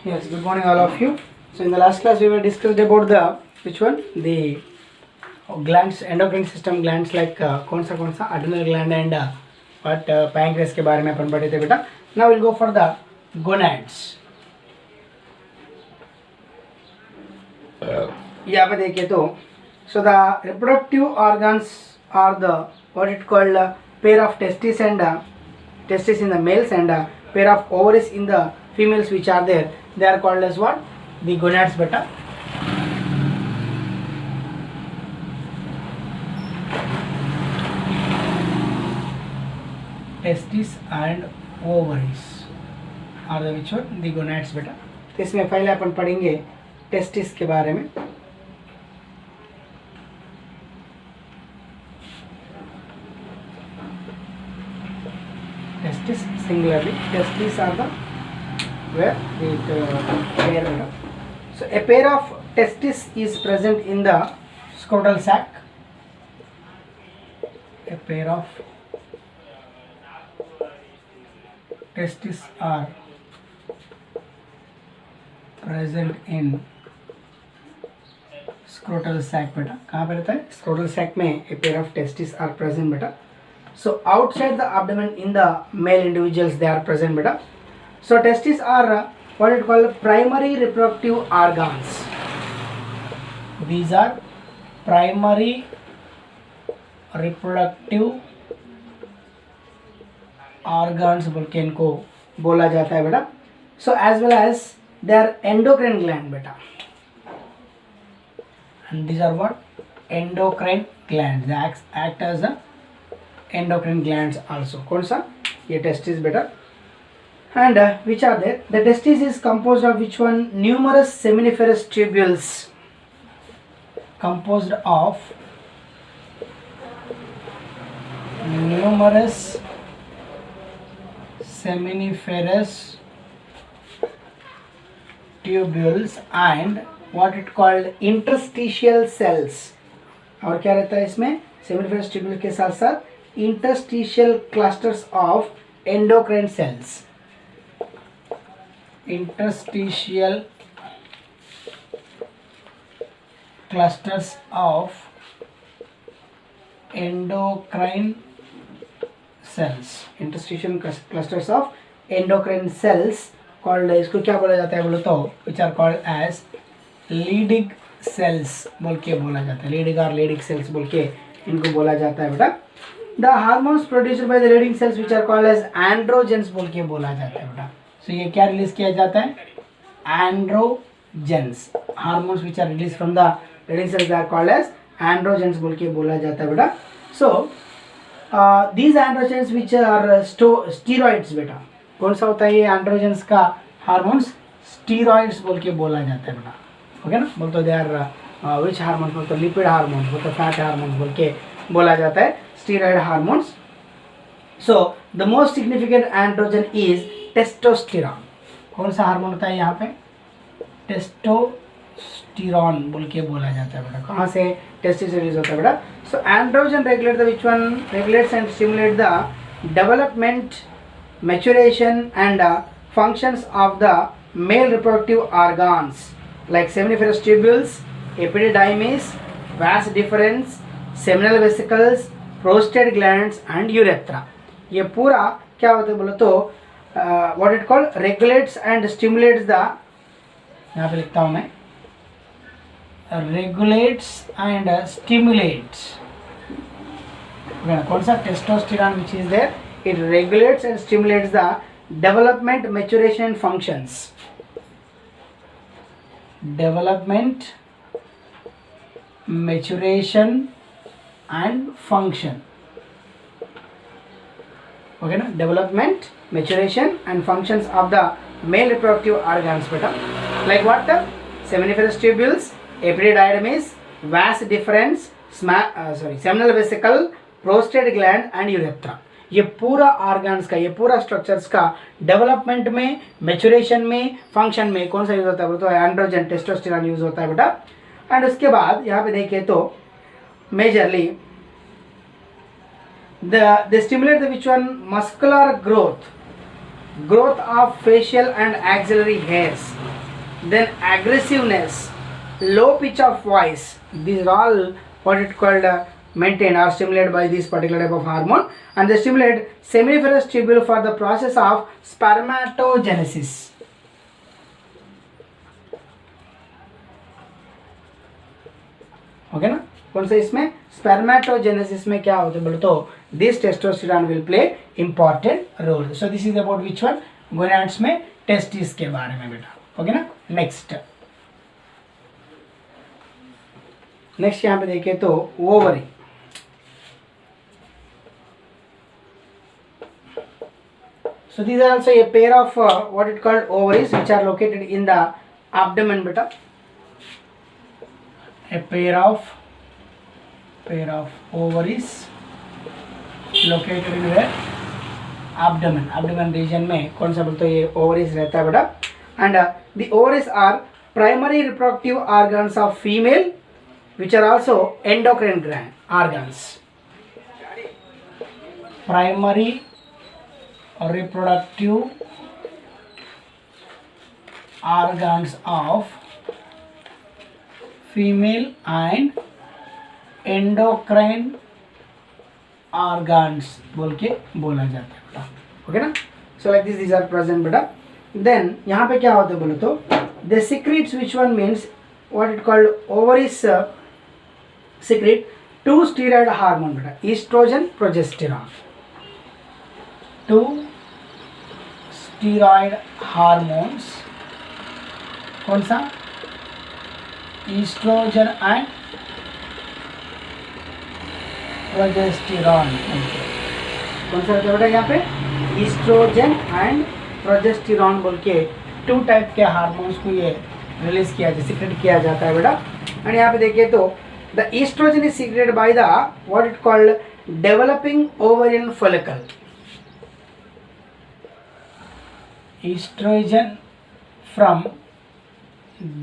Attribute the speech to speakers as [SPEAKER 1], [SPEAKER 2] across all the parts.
[SPEAKER 1] Yes, good morning all of you. So in the last class we were discussed about the which one the glands, endocrine system glands like कौन सा adrenal gland and what pancreas के बारे में अपन पढ़े थे बेटा. Now we'll go for the gonads. यहाँ पे देखिए तो so the reproductive organs are the what it called pair of testes and testes in the males and pair of ovaries in the females which are there. They are called as what? The gonads beta. Testes and ovaries are the which one? The gonads beta. तो इसमें पहले अपन पढ़ेंगे testis के बारे में. Testis singularly. Testes are the where the pair. So a pair of testis is present in the scrotal sac. A pair of testis are present in scrotal sac बेटा. कहाँ पे रहता है? Scrotal sac में a pair of testis are present बेटा. So outside the abdomen in the male individuals they are present beta. So testes are what it called primary reproductive organs. These are primary reproductive organs बोल के इनको बोला जाता है बेटा. So as well as they are endocrine gland beta. And these are what? Endocrine glands. They act as a endocrine glands also. कौन सा? ये testes बेटा. And which are there? The testis is composed of which one? Numerous seminiferous tubules. Composed of numerous seminiferous tubules and what it called interstitial cells. और क्या रहता है इसमें? Seminiferous tubule के साथ साथ interstitial clusters of endocrine cells. Interstitial clusters of endocrine cells. Interstitial clusters of endocrine cells called इसको क्या बोला जाता है बोलो तो which are called as Leydig cells बोल के बोला जाता है. Leydig or Leydig cells बोल के इनको बोला जाता है बेटा. The hormones produced by the Leydig cells which are called as androgens बोल के बोला जाता है बेटा. So ये क्या रिलीज किया जाता है? Androgens. Hormones which are released from the Leydig cells are called as androgens बोल के बोला जाता है बेटा. So these androgens which are steroids बेटा. कौन सा होता है ये androgens का हार्मोन्स? स्टीरॉइड्स बोल के बोला जाता है बेटा. ओके ना? बोलते दे आर which हार्मोन्स बोलते लिपिड हार्मोन्स बोलते फैट हार्मोन्स बोल के बोला जाता है steroid hormones. So the most significant androgen is testosterone. कौन सा हार्मोन होता है यहाँ पे? टेस्टोस्टेरॉन बोल के बोला जाता है बेटा. कहाँ से टेस्टिस रिलीज होता है बेटा? So androgen regulate the which one? Regulates and stimulate the development, maturation and functions of the male reproductive organs like seminiferous tubules, epididymis, vas deferens, seminal vesicles, prostate glands and urethra. ये पूरा क्या होता है बोलो तो what it called regulates and stimulates the, यहाँ पे लिखता हूँ मैं, regulates and stimulates. कौन सा? testosterone which is there, it regulates and stimulates the development, maturation and functions. Development, maturation and function. Okay na? Development, maturation and functions of the male reproductive organs beta. Like what? The seminiferous tubules, epididymis, vas deferens, seminal vesicle, prostate gland and urethra. ये पूरा organs का, ये पूरा structures का development में, maturation में, function में कौन सा यूज होता है? तो एंड्रोजन टेस्टोस्टेरॉन यूज होता है बेटा. एंड उसके बाद यहाँ पे देखिए तो majorly they stimulate the which one? Muscular growth. growth of facial and axillary hairs, then aggressiveness, low pitch of voice. These are all what it called maintained or stimulated by this particular type of hormone, and they stimulate seminiferous tubule for the process of spermatogenesis. Okay ना, कौन सा इसमें spermatogenesis में क्या होता है बोले तो this testosterone will play important role. So this is about which one, gonads में टेस्टिस के बारे में बेटा. ओके ना. नेक्स्ट यहाँ पे देखें तो ovary. So these are also a pair of what it called ovaries which are located in the abdomen beta. A pair of ovaries located in where? Abdomen. Abdomen region में कौन सा बोलते हैं ये ovaries रहता है बेटा. And the ovaries are primary reproductive organs of female which are also endocrine gland organs. Primary reproductive organs of female and endocrine organs बोल के बोला जाता है बेटा. ओके ना. So like this these are present बेटा. देन यहाँ पे क्या होता है बोले तो the secretes which one means what it called ovaries secrete two steroid hormone बेटा, estrogen progesterone. Two steroid hormones कौन सा? Estrogen and progesterone. कौन सा होता है बेटा यहाँ पे? Estrogen and progesterone बोल के टू टाइप के हार्मोन्स को ये रिलीज किया जाता है, सीक्रेट किया जाता है बेटा. एंड यहाँ पे देखिए तो the estrogen is secreted by the what it called developing ovarian follicle. Estrogen from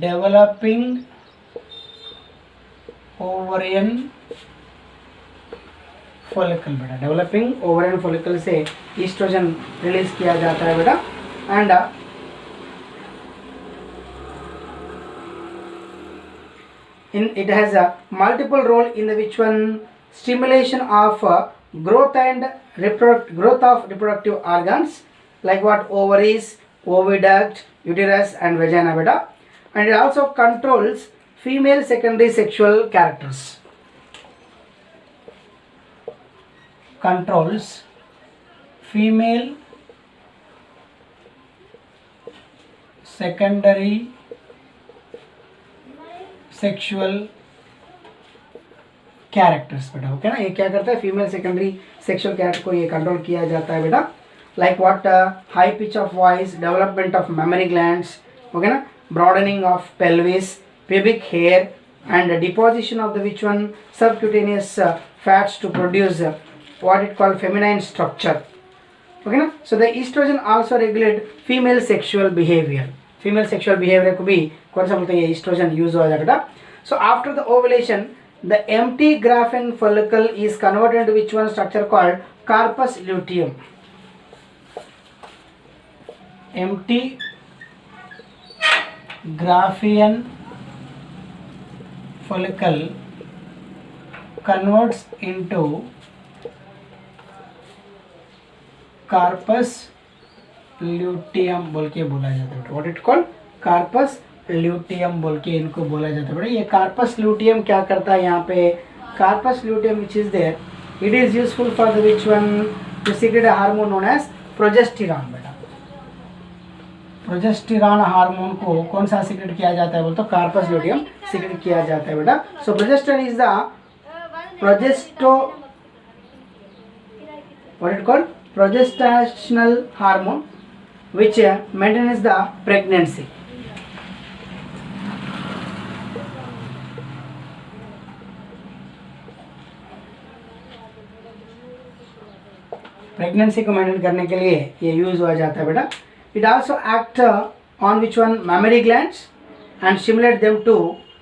[SPEAKER 1] developing ovarian follicle बेटा. डेवलपिंग ओवरियन फॉलिकल से ईस्ट्रोजन रिलीज किया जाता है बेटा. And it has a multiple role in the which one stimulation of growth and growth of reproductive organs like what ovaries, oviduct, uterus and vagina beta. And it also controls female secondary sexual characters. Controls female secondary sexual characters बेटा. Okay ना. ये क्या करता है? Female secondary sexual character को ये control किया जाता है बेटा. Like what? High pitch of voice, development of mammary glands. Okay ना. Broadening of pelvis, pubic hair and deposition of the which one subcutaneous fats to produce what it called feminine structure. Okay na. So the estrogen also regulate female sexual behavior. Female sexual behaviour को भी कौन सा बोलते हैं? ये oestrogen use हो जाएगा. So after the ovulation the empty Graafian follicle is converted to which one structure called corpus luteum. Empty Graafian follicle converts into corpus luteum बोल के बोला जाता है. What it called? Corpus luteum बोल के इनको बोला जाता है. ये कार्पस ल्यूटियम क्या करता है? यहाँ पे corpus luteum which is there, it is useful for the which one to secrete a hormone known as progesterone बेटा. प्रोजेस्टेरॉन हार्मोन को कौन सा सीक्रेट किया जाता है बोल तो कार्पस ल्यूटियम सीक्रेट किया जाता है बेटा. So progesterone is the what it called progestational hormone which maintains the pregnancy. Pregnancy को मेंटेन करने के लिए ये यूज हुआ जाता है बेटा. It also act on which one mammary glands and stimulate them to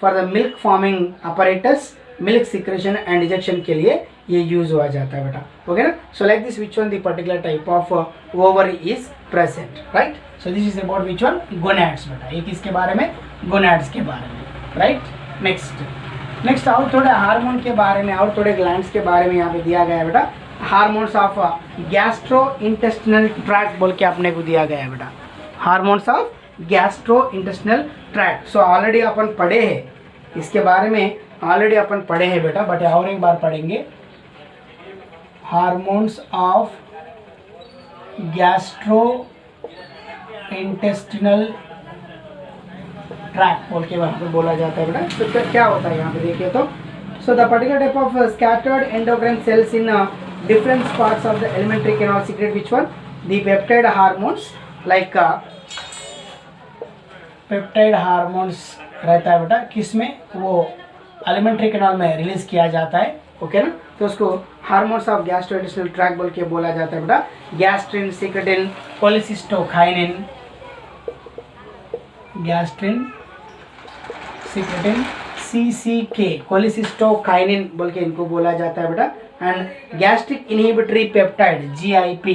[SPEAKER 1] for the milk forming apparatus, milk secretion and injection के लिए ये यूज हुआ जाता है बेटा. ओके ना. So like this which one the particular type of ovary is present, right? So this is about which one? Gonads बेटा, ये किसके बारे में? Gonads के बारे में, right? नेक्स्ट और थोड़े हार्मोन के बारे में और थोड़े ग्लैंड्स के बारे में यहाँ पे दिया गया है बेटा. Hormones of gastrointestinal tract बोल के अपने को दिया गया है बेटा. Hormones of gastrointestinal tract. So already अपन पढ़े हैं इसके बारे में, ऑलरेडी अपन पढ़े हैं बेटा, बट और एक बार पढ़ेंगे. Hormones of gastro intestinal track बोल के वहाँ पे बोला जाता है बेटा. तो क्या होता है यहाँ पे देखिए तो, so the particular type of scattered endocrine cells in different parts of the alimentary canal secret which one? The peptide hormones, like peptide hormones रहता है बेटा, किसमें? वो एलिमेंट्री कैनाल में रिलीज किया जाता है. ओके ना, तो उसको हार्मोन्स ऑफ गैस्ट्रोइंटेस्टिनल ट्रैक्ट बोल के बोला जाता है बेटा. Gastrin, secretin, cholecystokinin, gastrin, secretin, CCK, cholecystokinin बोल के इनको बोला जाता है बेटा. And gastric inhibitory peptide GIP,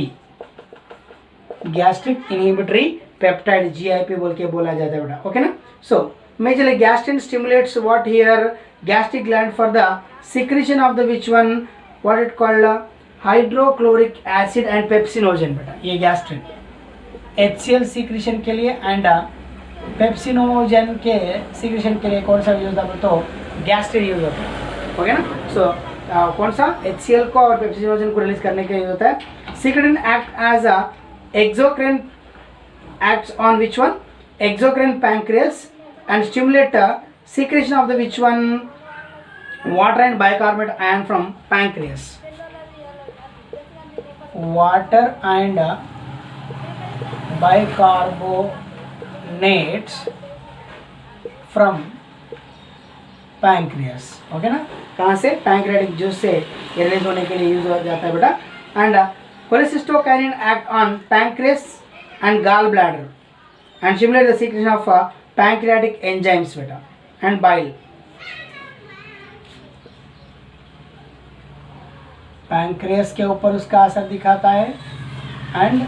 [SPEAKER 1] gastric inhibitory peptide GIP बोल के बोला जाता है बेटा. ओके ना. सो majorly gastrin stimulates what here? gastric gland for the secretion of the which one? what it called? Hydrochloric acid and pepsinogen बेटा. ये gastrin HCl secretion के लिए एंड पेप्सिनोजन के सीक्रेशन के लिए कौन सा यूज होता है? तो गैस्ट्रिन यूज होता है. ओके ना. सो कौन सा? HCl को और पेप्सिनोजन को रिलीज करने के लिए होता है. Secretin act as a exocrine, acts on which one? Exocrine pancreas and stimulate secretion of the which one? Water and bicarbonate ion from pancreas. Water and bicarbonates from pancreas. Okay ना. कहाँ से? Pancreatic juice से release होने के लिए use हो जाता है बेटा. And cholecystokinin act on pancreas and gallbladder and stimulate the secretion of pancreatic enzymes beta and bile. Pancreas के ऊपर उसका असर दिखाता है एंड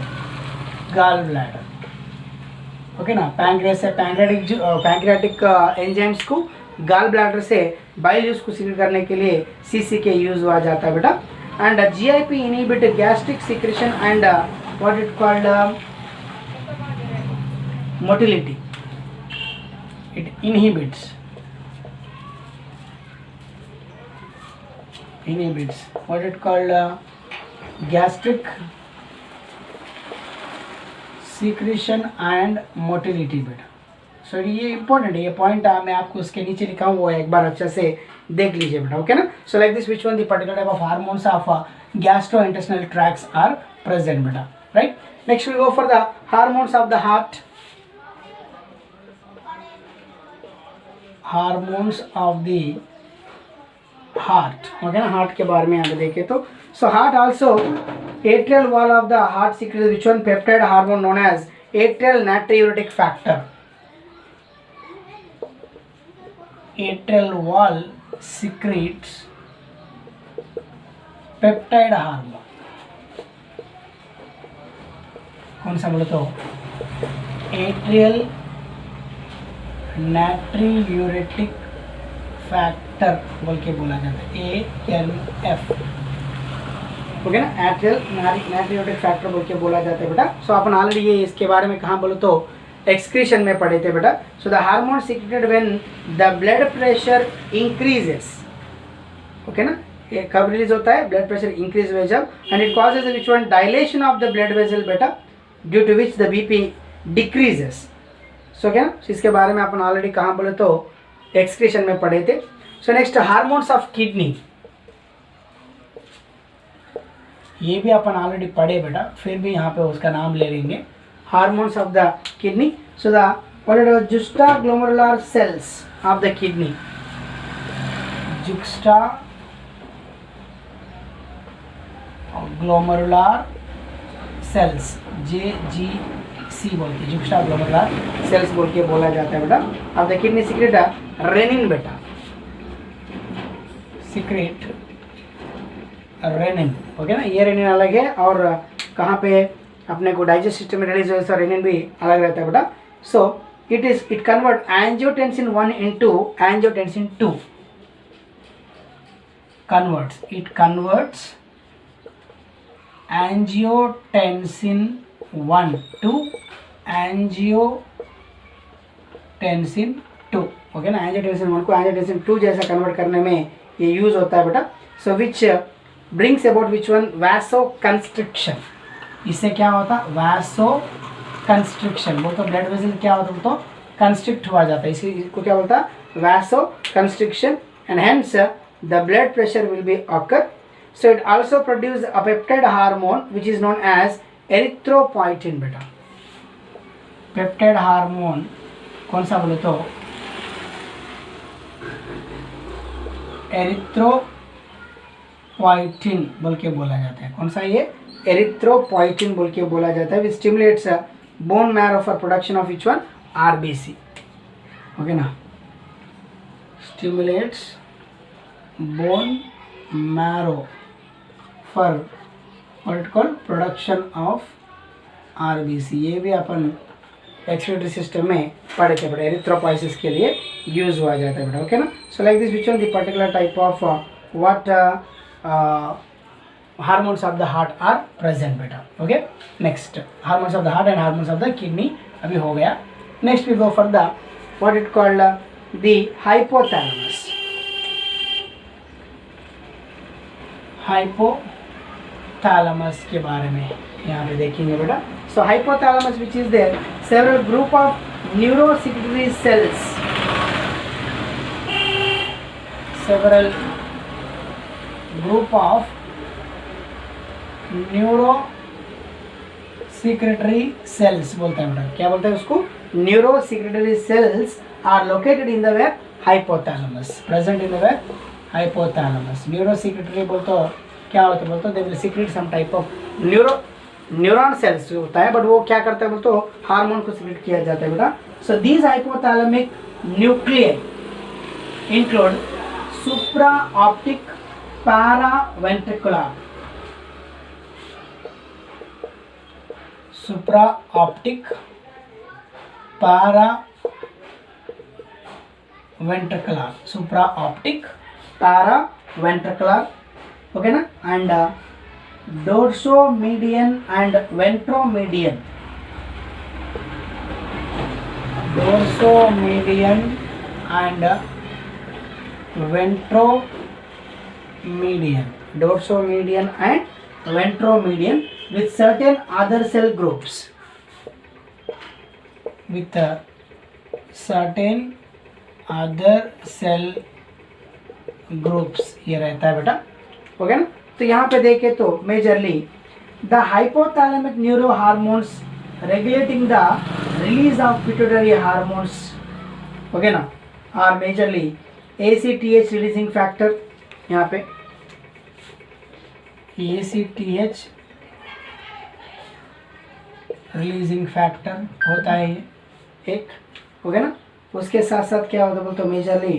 [SPEAKER 1] गाल ब्लैडर. ओके ना. पैंक्रियास से पैंक्रियाटिक एंजाइम्स को गाल ब्लैडर से बाइल जूस को सीक्रेट करने के लिए CCK यूज हुआ जाता है बेटा. And GIP inhibit gastric secretion and what it called? motility. It inhibits what it called gastric secretion and motility बेटा. सो ये इंपॉर्टेंट है, ये पॉइंट मैं आपको उसके नीचे लिखा हूँ, वो एक बार अच्छे से देख लीजिए बेटा. ओके ना. So like this which one the particular type of hormones of gastrointestinal tracts are present बेटा. Right. Next we go for the hormones of the heart. Hormones of the heart. Okay ना. Heart के बारे में यहाँ पे देखें तो, so heart also atrial wall of the heart secretes which one? Peptide hormone known as atrial natriuretic factor. Atrial wall secretes peptide hormone. कौन सा बोले तो? एट्रियल नाट्रियूरेटिक फैक्टर बोल के बोला जाता है, ANF. ओके ना. एट्रियल नाट्रियूरेटिक फैक्टर बोल के बोला जाता है बेटा. सो अपन ऑलरेडी ये इसके बारे में कहाँ बोलो तो एक्सक्रीशन में पढ़े थे बेटा. So the hormone secreted when the blood pressure increases. Okay ना. ये कब रिलीज होता है? ब्लड प्रेशर इंक्रीज हुए जब. And it causes which one? Dilation of the blood vessel बेटा, due to which the BP decreases. So क्या? इसके बारे में अपन ऑलरेडी कहाँ बोले तो एक्सक्रीशन में पढ़े थे. So next hormones of kidney. ये भी अपन ऑलरेडी पढ़े बेटा, फिर भी यहाँ पे उसका नाम ले लेंगे. Hormones of the kidney. So the what are the juxtaglomerular cells of the kidney. Juxtaglomerular cells, JGC बोल के जुक्स्टाग्लोमेरुलर सेल्स बोल के बोला जाता है बेटा. अब द किडनी सीक्रेट रेनिन बेटा. Secrete renin. ओके ना. ये रेनिन अलग है और कहाँ पे? अपने को डाइजेस्ट सिस्टम में रिलीज होता है, रेनिन भी अलग रहता है बेटा. So it convert angiotensin 1 into angiotensin 2. It converts angiotensin 1 to angiotensin 2. Okay ना, एंजियोटेंसिन 1 को एंजियोटेंसिन 2 जैसा कन्वर्ट करने में ये यूज होता है बेटा. So which brings about which one, vasoconstriction. इससे क्या होता है, वैसो कंस्ट्रिक्शन. वो तो ब्लड वेसल क्या होता है, तो कंस्ट्रिक्ट हुआ जाता है, इसको क्या बोलता है, vasoconstriction. And hence the blood pressure will be occur. So it also produces a peptide hormone which is known as erythropoietin beta. Peptide hormone कौन सा बोले तो एरिथ्रोपोइटिन बोल के बोला जाता है. कौन सा ये, एरिथ्रोपोइटिन बोल के बोला जाता है. Which stimulates bone marrow for production of which one, RBC. Okay ना, stimulates bone marrow for what it called, production of RBC. ये भी अपन एक्सक्रीटरी सिस्टम में पढ़े थे बेटा, एरिथ्रोपोइसिस के लिए यूज हुआ जाता है बेटा. ओके ना. So like this which one the particular type of what hormones of the heart are present बेटा. Okay, next hormones of the heart and hormones of the kidney अभी हो गया. Next we go for the what it called the hypothalamus. Hypothalamus के बारे में यहाँ पे देखेंगे बेटा. So hypothalamus which is there several group of neurosecretory cells, several group of neurosecretory cells बोलते हैं बेटा. क्या बोलते हैं उसको, neurosecretory cells are located in the where hypothalamus, present in the where hypothalamus. Neurosecretory बोलते हो क्या होता है, बोलते हो they will secrete some type of neuron cells होता है, बट वो क्या करता है बोलते हो, हार्मोन को सीक्रेट किया जाता है बेटा. So these hypothalamic nucleus include supraoptic paraventricular, supraoptic paraventricular, supraoptic paraventricular. Okay ना. And dorsomedian and ventromedian, dorsomedian and ventromedian, dorsomedian and ventromedian with certain other cell groups, with certain other cell groups ये रहता है बेटा. Okay ना. तो यहाँ पे देखें तो majorly the hypothalamic neurohormones regulating the release of pituitary hormones, okay ना, are majorly ACTH releasing factor. यहाँ पे ACTH रिलीजिंग फैक्टर होता है ये एक. ओके ना. उसके साथ साथ क्या होता है बोलते majorly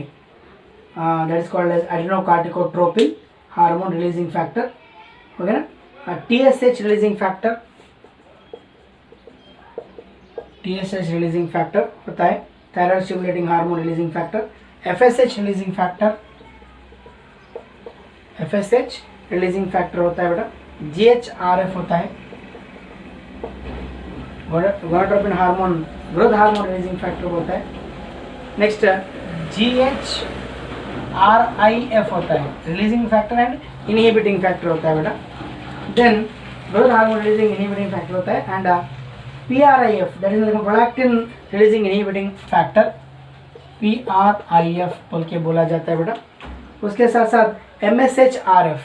[SPEAKER 1] that is called as adenocorticotropin hormone releasing factor. Okay ना. TSH releasing factor, TSH releasing factor होता है, thyroid stimulating hormone releasing factor. FSH releasing factor, FSH releasing factor होता है बेटा. GHRF होता है, gonadotropin hormone growth hormone releasing factor होता है. नेक्स्ट GHRIF होता है, releasing factor and inhibiting factor होता है बेटा. Then growth hormone releasing inhibiting factor होता है. And PRIF that is prolactin releasing inhibiting factor, PRIF बोल के बोला जाता है बेटा. उसके साथ साथ MSHRF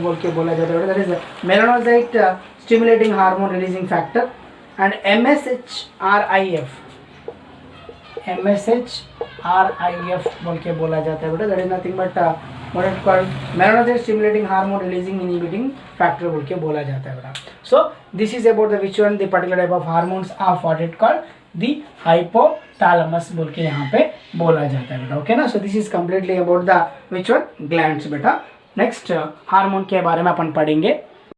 [SPEAKER 1] बोल के बोला जाता है बेटा, that is melanocyte stimulating hormone releasing factor. And MSHRIF बोल के बोला जाता है बेटा, that is nothing but what it called melanocyte stimulating hormone releasing inhibiting factor बोल के बोला जाता है बेटा. So this is about the which one the particular type of hormones of what it called the hypothalamus बोल के यहाँ पे बोला जाता है बेटा. ओके ना. So this is completely about the which one glands बेटा. नेक्स्ट हार्मोन के बारे में अपन पढ़ेंगे.